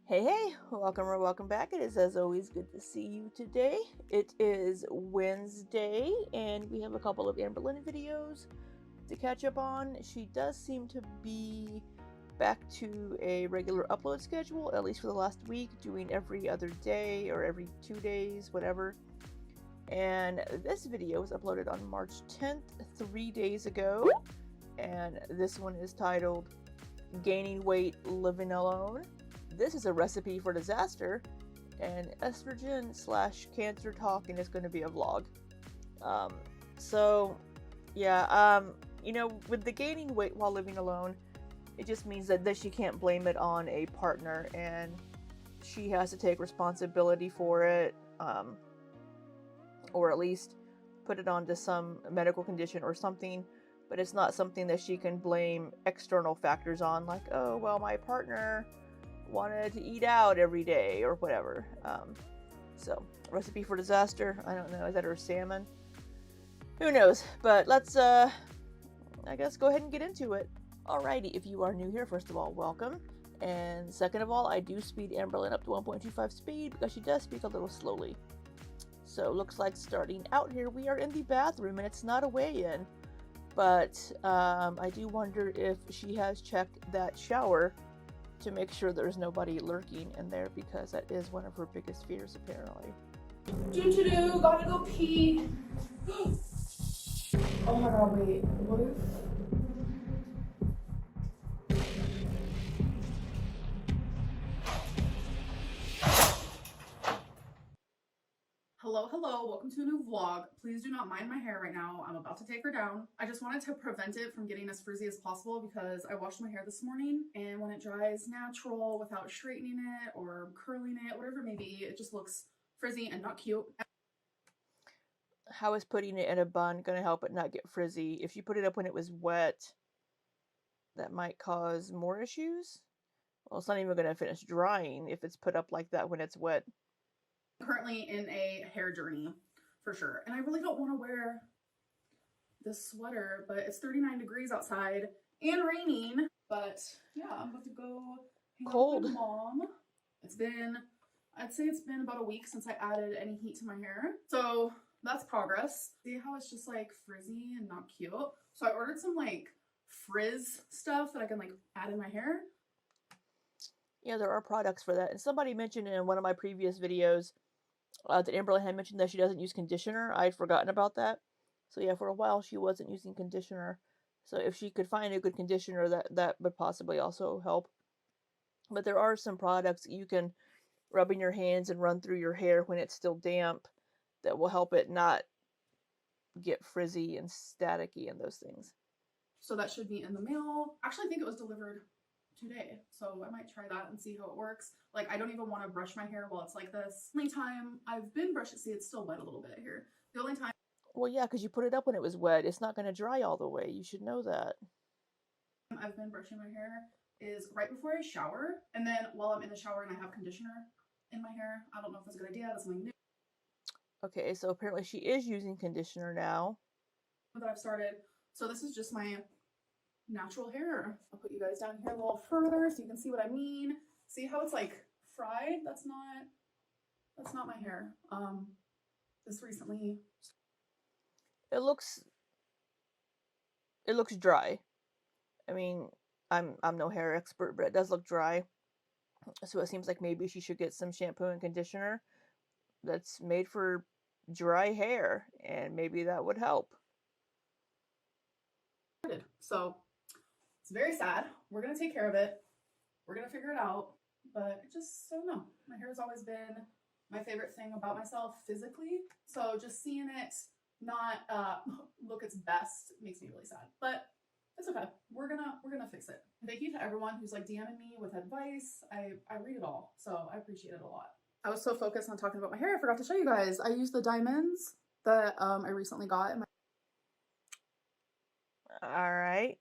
Hey, welcome or welcome back. It is, as always, good to see you today. It is Wednesday, and we have a couple of Amberlynn videos to catch up on. She does seem to be back to a regular upload schedule, at least for the last week, doing every other day or every 2 days, whatever. And this video was uploaded on March 10th, 3 days ago, and this one is titled Gaining Weight Living Alone. This is a recipe for disaster, and estrogen / cancer talk, and it's going to be a vlog. With the gaining weight while living alone, it just means that she can't blame it on a partner, and she has to take responsibility for it, or at least put it onto some medical condition or something. But it's not something that she can blame external factors on, like, oh, well, my partner wanted to eat out every day or whatever. So, recipe for disaster. I don't know. Is that her salmon? Who knows? But let's, I guess, go ahead and get into it. Alrighty, if you are new here, first of all, welcome. And second of all, I do speed Amberlynn up to 1.25 speed because she does speak a little slowly. So, looks like starting out here, we are in the bathroom, and it's not a weigh-in. But I do wonder if she has checked that shower to make sure there's nobody lurking in there, because that is one of her biggest fears, apparently. Do, gotta go pee. Oh my god, wait, what if? Hello, welcome to a new vlog. Please do not mind my hair right now. I'm about to take her down. I just wanted to prevent it from getting as frizzy as possible because I washed my hair this morning, and when it dries natural without straightening it or curling it, whatever it may be, it just looks frizzy and not cute. How is putting it in a bun going to help it not get frizzy? If you put it up when it was wet, that might cause more issues. Well, it's not even going to finish drying if it's put up like that when it's wet. Currently in a hair journey for sure, and I really don't want to wear this sweater, but it's 39 degrees outside and raining. But yeah, I'm about to go hang out with my mom. I'd say it's been about a week since I added any heat to my hair, so that's progress. See how it's just like frizzy and not cute? So I ordered some like frizz stuff that I can like add in my hair. Yeah, there are products for that. And somebody mentioned in one of my previous videos that Amberlynn had mentioned that she doesn't use conditioner. I'd forgotten about that. So yeah, for a while she wasn't using conditioner. So if she could find a good conditioner, that would possibly also help. But there are some products that you can rub in your hands and run through your hair when it's still damp that will help it not get frizzy and staticky and those things. So that should be in the mail. Actually, I think it was delivered today, so I might try that and see how it works. Like, I don't even want to brush my hair while it's like this. The only time I've been brushing, see, it's still wet a little bit here. The only time, well, yeah, because you put it up when it was wet, it's not going to dry all the way. You should know that. I've been brushing my hair is right before I shower, and then while I'm in the shower and I have conditioner in my hair. I don't know if that's a good idea. That's something new. Okay, so apparently she is using conditioner now That I've started. So this is just my natural hair. I'll put you guys down here a little further so you can see what I mean. See how it's like fried? That's not my hair. This recently. it looks dry. I mean, I'm no hair expert, but it does look dry. So it seems like maybe she should get some shampoo and conditioner that's made for dry hair, and maybe that would help. So it's very sad. We're gonna take care of it. We're gonna figure it out. But I don't know. My hair has always been my favorite thing about myself physically. So just seeing it not look its best makes me really sad. But it's okay. We're gonna fix it. Thank you to everyone who's like DMing me with advice. I read it all, so I appreciate it a lot. I was so focused on talking about my hair, I forgot to show you guys. I used the diamonds that I recently got in my Alright.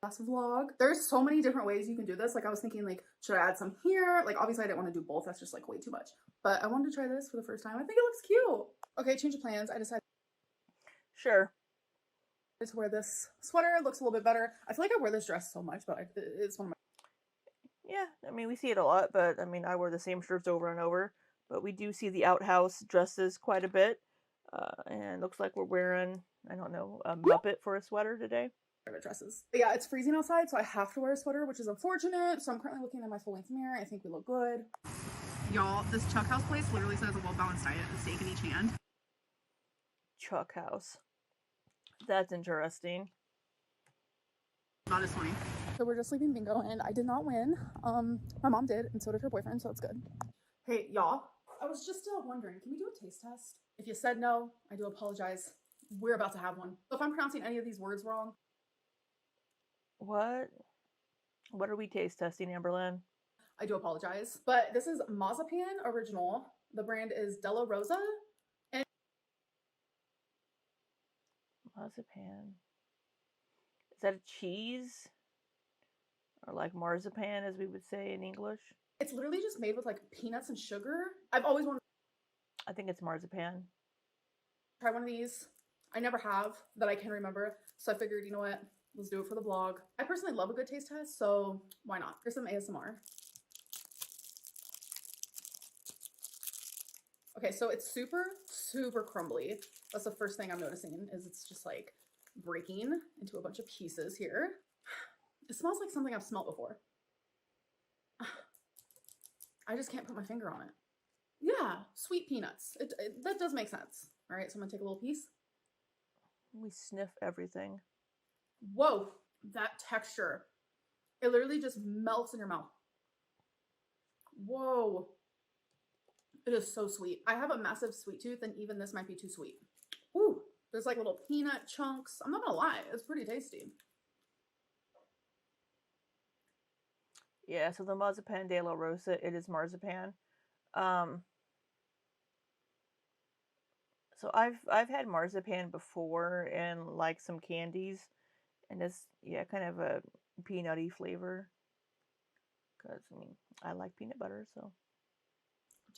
last vlog. There's so many different ways you can do this. Like, I was thinking, like, should I add some here? Like, obviously I didn't want to do both. That's just like way too much. But I wanted to try this for the first time. I think it looks cute. Okay, change of plans. I decided Sure. to wear this sweater. It looks a little bit better. I feel like I wear this dress so much, but it's one of my Yeah, I mean, we see it a lot, but I mean, I wear the same shirts over and over. But we do see the outhouse dresses quite a bit. And looks like we're wearing, I don't know, a Muppet for a sweater today. Dresses. But yeah, it's freezing outside, so I have to wear a sweater, which is unfortunate. So I'm currently looking at my full-length mirror. I think we look good. Y'all, this Chuck House place literally says a well-balanced diet, a steak in each hand. Chuck House. That's interesting. Not as funny. So we're just leaving bingo, and I did not win. My mom did, and so did her boyfriend, so it's good. Hey, y'all. I was just wondering, can we do a taste test? If you said no, I do apologize. We're about to have one. So if I'm pronouncing any of these words wrong... What? What are we taste testing, Amberlynn? I do apologize. But this is Mazapan Original. The brand is Della Rosa. And Marzipan. Is that a cheese? Or like marzipan, as we would say in English? it's literally just made with like peanuts and sugar. I've always wanted I think it's marzipan. to try one of these. I never have that I can remember. So I figured, you know what? Let's do it for the vlog. I personally love a good taste test, so why not? Here's some ASMR. Okay, so it's super, super crumbly. That's the first thing I'm noticing is it's just like breaking into a bunch of pieces here. It smells like something I've smelled before. I just can't put my finger on it. Yeah, sweet peanuts. That does make sense. All right, so I'm gonna take a little piece. We sniff everything. Whoa, that texture. It literally just melts in your mouth. Whoa. It is so sweet. I have a massive sweet tooth, and even this might be too sweet. Ooh, there's like little peanut chunks. I'm not gonna lie, it's pretty tasty. Yeah, so the Marzipan de la Rosa, it is marzipan. So I've had marzipan before and like some candies, and it's kind of a peanutty flavor. Cause I mean I like peanut butter, so.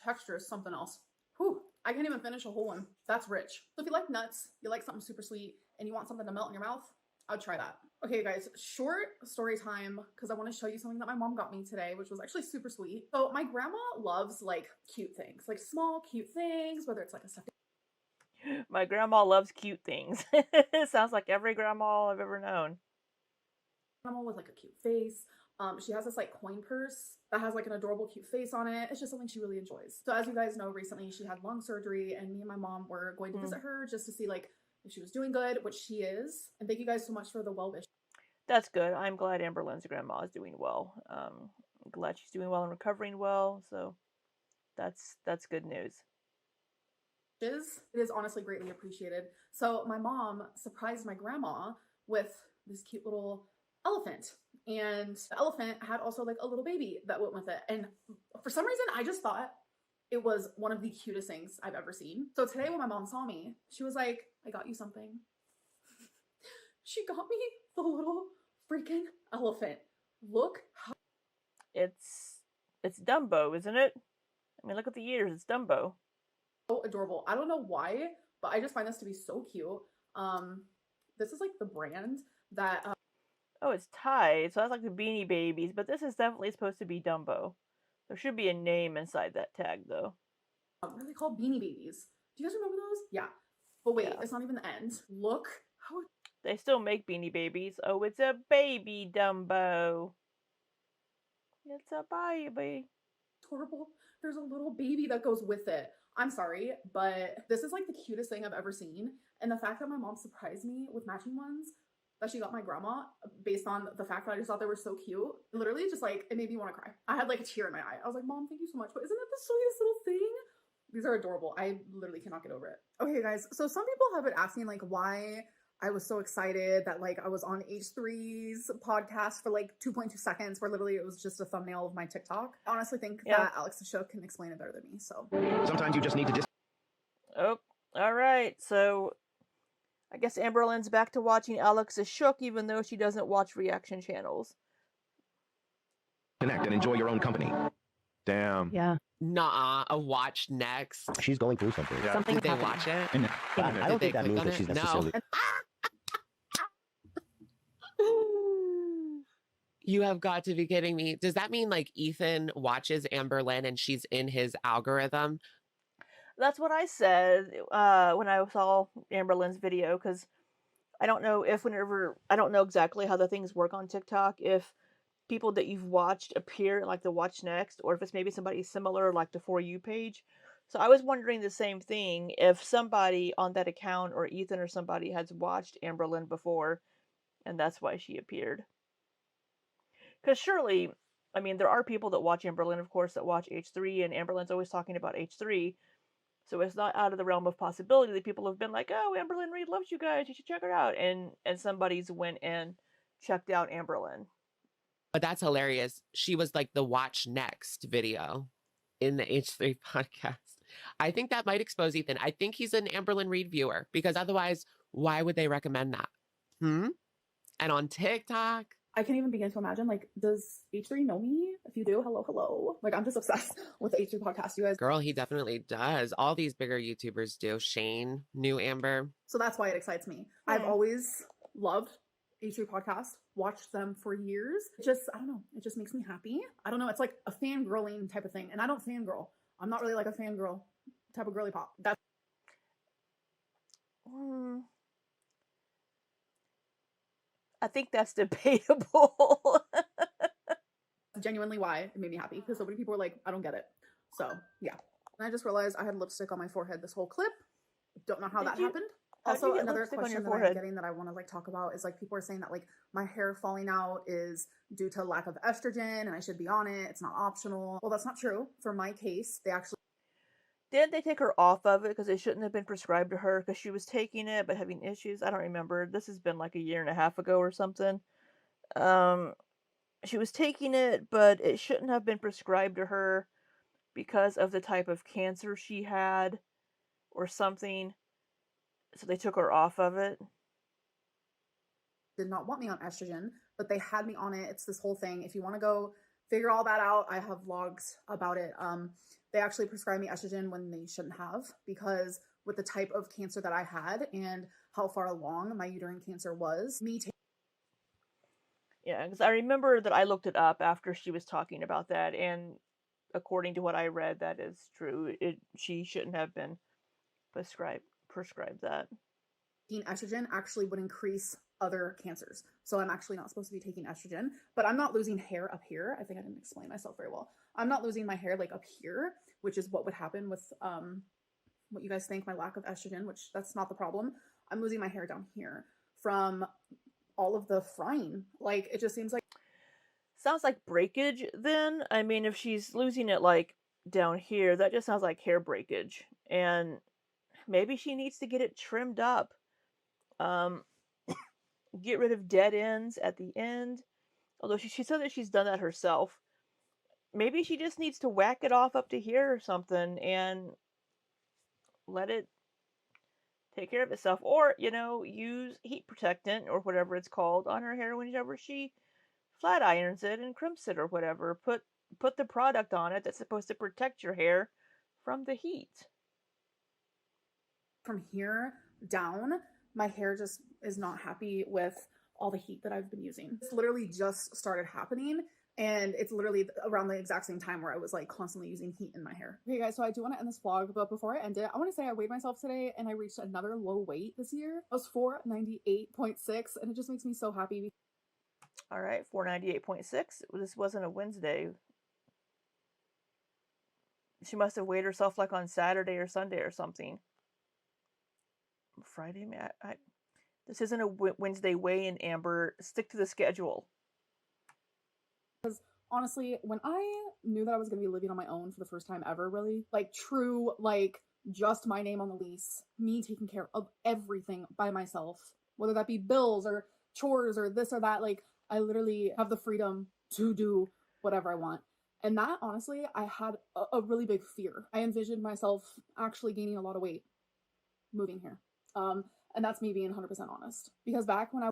Texture is something else. Whew, I can't even finish a whole one. That's rich. So if you like nuts, you like something super sweet, and you want something to melt in your mouth, I'd try that. Okay, guys, short story time, because I want to show you something that my mom got me today, which was actually super sweet. So my grandma loves like cute things, like small cute things, whether it's like a stuffed My grandma loves cute things. Sounds like every grandma I've ever known. animal with like a cute face. She has this like coin purse that has like an adorable cute face on it. It's just something she really enjoys. So as you guys know, recently she had lung surgery, and me and my mom were going to visit her just to see like if she was doing good, which she is. And thank you guys so much for the well wishes. That's good. I'm glad Amberlynn's grandma is doing well. I'm glad she's doing well and recovering well. So that's good news. It is honestly greatly appreciated. So my mom surprised my grandma with this cute little elephant, and the elephant had also like a little baby that went with it. And for some reason, I just thought it was one of the cutest things I've ever seen. So today when my mom saw me, she was like, I got you something. She got me the little freaking elephant. Look how It's Dumbo, isn't it? I mean, look at the ears. It's Dumbo. adorable. I don't know why, but I just find this to be so cute. This is like the brand that Oh, it's Thai, so that's like the Beanie Babies, but this is definitely supposed to be Dumbo. There should be a name inside that tag, though. what are they called? Beanie Babies. Do you guys remember those? Yeah. But wait, Yeah. it's not even the end. Look how They still make Beanie Babies. Oh, it's a baby Dumbo. It's a baby. adorable. There's a little baby that goes with it. I'm sorry, but this is like the cutest thing I've ever seen. And the fact that my mom surprised me with matching ones that she got my grandma based on the fact that I just thought they were so cute. Literally just like, it made me want to cry. I had like a tear in my eye. I was like, Mom, thank you so much. But isn't that the sweetest little thing? These are adorable. I literally cannot get over it. Okay, guys. So some people have been asking like why I was so excited that like I was on H3's podcast for like 2.2 seconds, where literally it was just a thumbnail of my TikTok. I honestly think that Alex the Shook can explain it better than me. So sometimes you just need to Oh, all right. So I guess Amberlynn's back to watching Alex is Shook, even though she doesn't watch reaction channels. disconnect and enjoy your own company. Damn. Yeah. Nah, a watch next. She's going through something. Yeah. Something Did they happened. watch it? And I Did don't they think that click means on that it? she's No. necessarily. You have got to be kidding me. Does that mean like Ethan watches Amberlynn and she's in his algorithm? That's what I said when I saw Amberlynn's video, because I don't know if whenever I don't know exactly how the things work on TikTok, if people that you've watched appear in, like, the watch next, or if it's maybe somebody similar like the For You page. So I was wondering the same thing, if somebody on that account or Ethan or somebody has watched Amberlynn before and that's why she appeared. Because surely, I mean, there are people that watch Amberlynn, of course, that watch H3, and Amberlynn's always talking about H3. So it's not out of the realm of possibility that people have been like, "Oh, Amberlynn Reed loves you guys. You should check her out," and somebody's went and checked out Amberlynn. But that's hilarious. She was like the watch next video in the H3 podcast. I think that might expose Ethan. I think he's an Amberlynn Reed viewer because otherwise, why would they recommend that? And on TikTok, I can't even begin to imagine, like, does H3 know me? If you do, hello, hello. Like, I'm just obsessed with the H3 podcast, you guys. girl, he definitely does. All these bigger YouTubers do. Shane knew Amber. So that's why it excites me. I've always loved H3 podcasts, watched them for years. Just, I don't know, it just makes me happy. I don't know, it's like a fangirling type of thing. And I don't fangirl. I'm not really like a fangirl type of girly pop. That's I think that's debatable. genuinely why it made me happy, because so many people were like, I don't get it. So yeah. And I just realized I had lipstick on my forehead this whole clip. Don't know how that happened. How'd you Also, get another lipstick on question your that I'm forehead? getting that I want to like talk about is like people are saying that like my hair falling out is due to lack of estrogen and I should be on it. It's not optional. Well, that's not true. For my case, they actually Didn't they take her off of it because it shouldn't have been prescribed to her because she was taking it but having issues? I don't remember. This has been like a year and a half ago or something. She was taking it, but it shouldn't have been prescribed to her because of the type of cancer she had or something. So they took her off of it. did not want me on estrogen, but they had me on it. It's this whole thing. If you want to go figure all that out, I have vlogs about it. They actually prescribed me estrogen when they shouldn't have, because with the type of cancer that I had and how far along my uterine cancer was, Yeah, because I remember that I looked it up after she was talking about that, and according to what I read, that is true. She shouldn't have been prescribed that. taking estrogen actually would increase other cancers. So I'm actually not supposed to be taking estrogen, but I'm not losing hair up here. I think I didn't explain myself very well. I'm not losing my hair like up here, which is what would happen with what you guys think, my lack of estrogen, which that's not the problem. I'm losing my hair down here from all of the frying. Like, it just seems like Sounds like breakage then. I mean, if she's losing it like down here, that just sounds like hair breakage. And maybe she needs to get it trimmed up. Um, get rid of dead ends at the end. Although she said that she's done that herself. Maybe she just needs to whack it off up to here or something and let it take care of itself. Or, use heat protectant or whatever it's called on her hair whenever she flat irons it and crimps it or whatever. Put the product on it that's supposed to protect your hair from the heat. from here down, my hair just is not happy with all the heat that I've been using. It's literally just started happening, and it's literally around the exact same time where I was like constantly using heat in my hair. Okay guys, so I do want to end this vlog, but before I end it, I want to say I weighed myself today and I reached another low weight this year. I was 498.6, and it just makes me so happy. All right, 498.6. This wasn't a Wednesday. She must have weighed herself like on Saturday or Sunday or something. Friday, this isn't a Wednesday weigh-in, Amber. Stick to the schedule. Because honestly, when I knew that I was going to be living on my own for the first time ever, really, like true, like just my name on the lease, me taking care of everything by myself, whether that be bills or chores or this or that, like I literally have the freedom to do whatever I want. And that, honestly, I had a really big fear. I envisioned myself actually gaining a lot of weight moving here. And that's me being 100% honest. Because back when I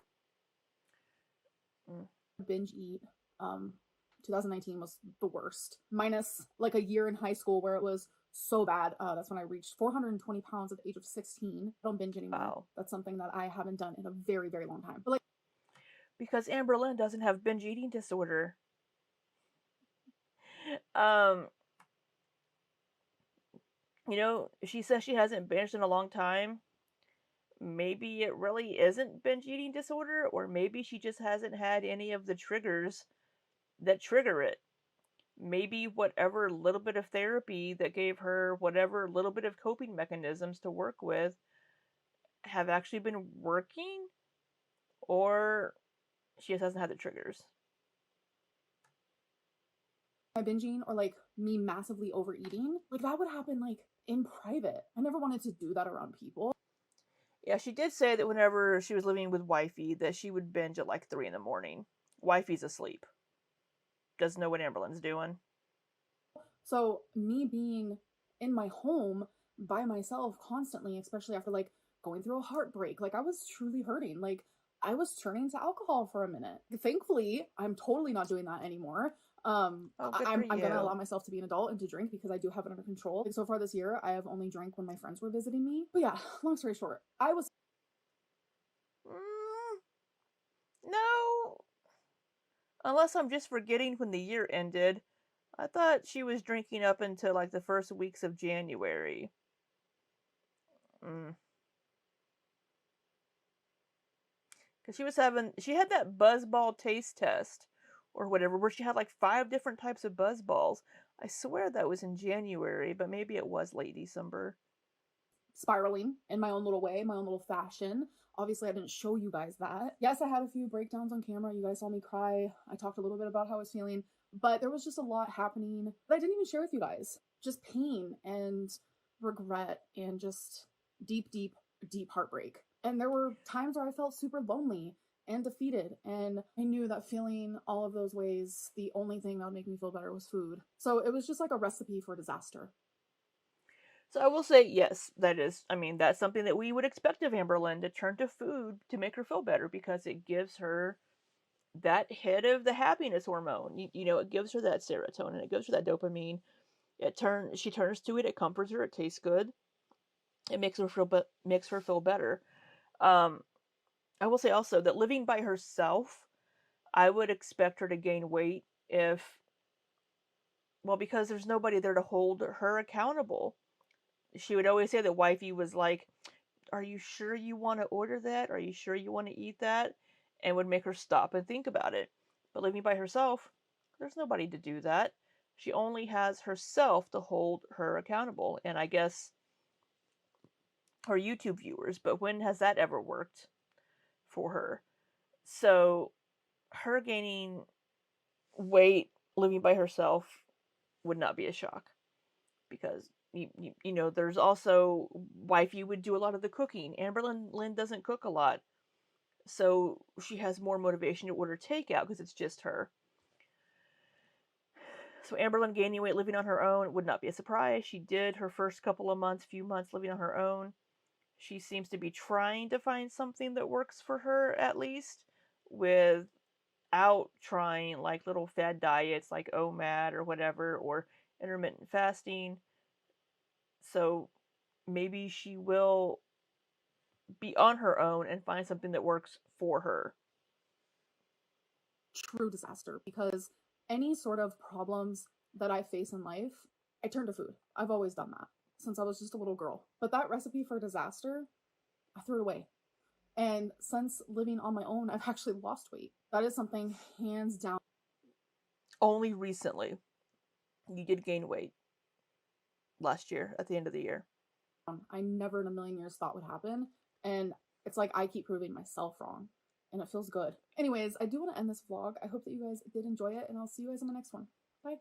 binge eat, 2019 was the worst. Minus like a year in high school where it was so bad. That's when I reached 420 pounds at the age of 16. I don't binge anymore. Wow. That's something that I haven't done in a very, very long time. But like, Because Amberlynn doesn't have binge eating disorder. Um, she says she hasn't binged in a long time. Maybe it really isn't binge eating disorder, or maybe she just hasn't had any of the triggers that trigger it. Maybe whatever little bit of therapy that gave her whatever little bit of coping mechanisms to work with have actually been working, or she just hasn't had the triggers. My binging or like me massively overeating, like that would happen like in private. I never wanted to do that around people. Yeah, she did say that whenever she was living with Wifey, that she would binge at like 3 in the morning. Wifey's asleep. Doesn't know what Amberlynn's doing. So me being in my home by myself constantly, especially after like going through a heartbreak, like I was truly hurting. Like I was turning to alcohol for a minute. Thankfully, I'm totally not doing that anymore. Oh, good I'm for gonna you. allow myself to be an adult and to drink because I do have it under control. Like so far this year, I have only drank when my friends were visiting me. But yeah, long story short, I was No. Unless I'm just forgetting when the year ended. I thought she was drinking up until like the first weeks of January. Because she had that buzzball taste test or whatever, where she had like 5 different types of buzzballs. I swear that was in January, but maybe it was late December. spiraling in my own little way, my own little fashion. Obviously, I didn't show you guys that. Yes, I had a few breakdowns on camera. You guys saw me cry. I talked a little bit about how I was feeling, but there was just a lot happening that I didn't even share with you guys. Just pain and regret and just deep, deep, deep heartbreak. And there were times where I felt super lonely and defeated. And I knew that feeling all of those ways, the only thing that would make me feel better was food. So it was just like a recipe for disaster. So I will say, yes, that's something that we would expect of Amberlynn, to turn to food to make her feel better, because it gives her that hit of the happiness hormone. It gives her that serotonin, it gives her that dopamine. She turns to it, it comforts her, it tastes good, it makes her feel better. Um, I will say also that living by herself, I would expect her to gain weight because there's nobody there to hold her accountable. She would always say that Wifey was like, "Are you sure you want to order that? Are you sure you want to eat that?" And would make her stop and think about it. But living by herself, there's nobody to do that. She only has herself to hold her accountable, and I guess her YouTube viewers, but when has that ever worked for her? So, her gaining weight living by herself would not be a shock, because there's also Wifey would do a lot of the cooking. Amberlynn doesn't cook a lot, so she has more motivation to order takeout because it's just her. So Amberlynn gaining weight living on her own would not be a surprise. She did her first few months living on her own. She seems to be trying to find something that works for her, at least, without trying like little fad diets like OMAD or whatever, or intermittent fasting. So maybe she will be on her own and find something that works for her. True disaster, because any sort of problems that I face in life, I turn to food. I've always done that since I was just a little girl. But that recipe for disaster, I threw it away. And since living on my own, I've actually lost weight. That is something hands down. Only recently, you did gain weight last year at the end of the year. I never in a million years thought would happen. And it's like I keep proving myself wrong. And it feels good. Anyways, I do want to end this vlog. I hope that you guys did enjoy it, and I'll see you guys in the next one. Bye.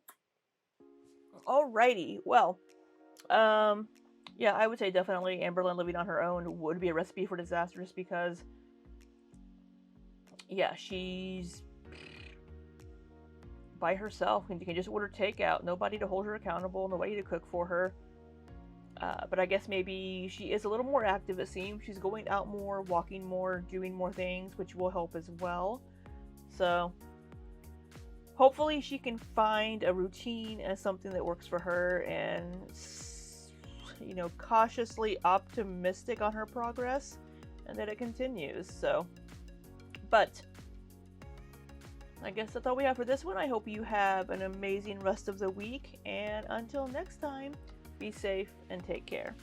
Alrighty, well, yeah, I would say definitely Amberlynn living on her own would be a recipe for disaster, just because, yeah, she's by herself and you can just order takeout. Nobody to hold her accountable, nobody to cook for her. But I guess maybe she is a little more active, it seems. She's going out more, walking more, doing more things, which will help as well. So, hopefully she can find a routine and something that works for her, and, cautiously optimistic on her progress, and that it continues. So, but I guess that's all we have for this one. I hope you have an amazing rest of the week, and until next time, be safe and take care.